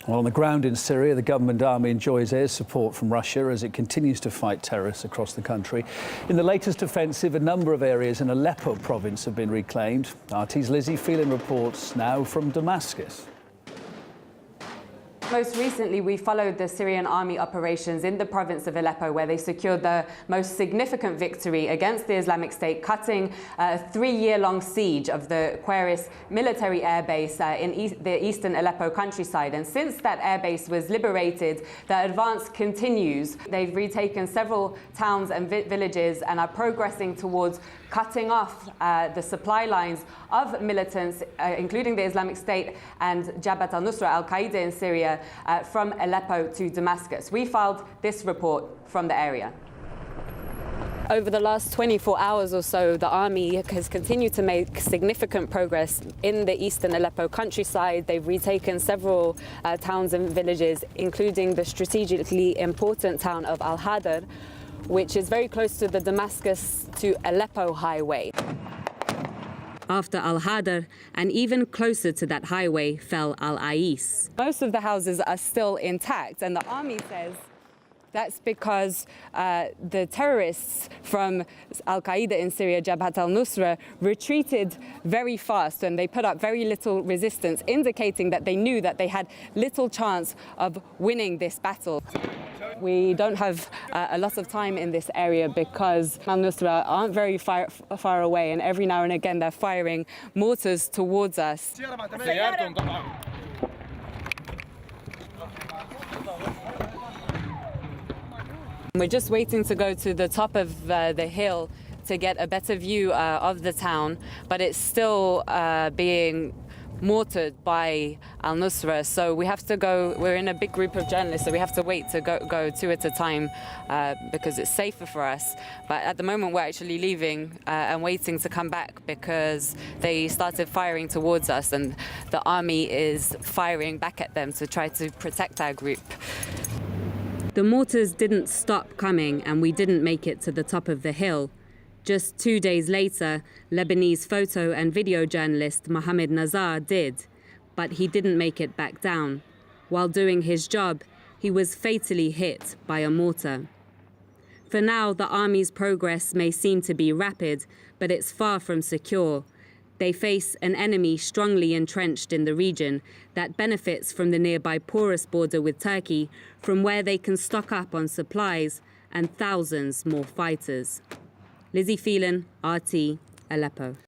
Well, on the ground in Syria, the government army enjoys air support from Russia as it continues to fight terrorists across the country. In the latest offensive, a number of areas in Aleppo province have been reclaimed. RT's Lizzie Phelan reports now from Damascus. Most recently, we followed the Syrian army operations in the province of Aleppo, where they secured the most significant victory against the Islamic State, cutting a 3-year-long siege of the Queris military airbase in the eastern Aleppo countryside. And since that airbase was liberated, the advance continues. They've retaken several towns and villages and are progressing towards cutting off the supply lines of militants, including the Islamic State and Jabhat al-Nusra, Al-Qaeda in Syria, from Aleppo to Damascus. We filed this report from the area. Over the last 24 hours or so, the army has continued to make significant progress in the eastern Aleppo countryside. They've retaken several towns and villages, including the strategically important town of Al-Hadar, which is very close to the Damascus to Aleppo highway. After Al-Hadar, and even closer to that highway, fell Al-Ais. Most of the houses are still intact, and the army says that's because the terrorists from Al-Qaeda in Syria, Jabhat al-Nusra, retreated very fast and they put up very little resistance, indicating that they knew that they had little chance of winning this battle. We don't have a lot of time in this area because al-Nusra aren't very far away, and every now and again they're firing mortars towards us. We're just waiting to go to the top of the hill to get a better view of the town, but it's still being mortared by al-Nusra, so we have to go. We're in a big group of journalists, so we have to wait to go two at a time because it's safer for us. But at the moment we're actually leaving and waiting to come back because they started firing towards us and the army is firing back at them to try to protect our group. The mortars didn't stop coming and we didn't make it to the top of the hill. Just 2 days later, Lebanese photo and video journalist Mohammed Nazar did, but he didn't make it back down. While doing his job, he was fatally hit by a mortar. For now, the army's progress may seem to be rapid, but it's far from secure. They face an enemy strongly entrenched in the region that benefits from the nearby porous border with Turkey, from where they can stock up on supplies and thousands more fighters. Lizzie Phelan, RT, Aleppo.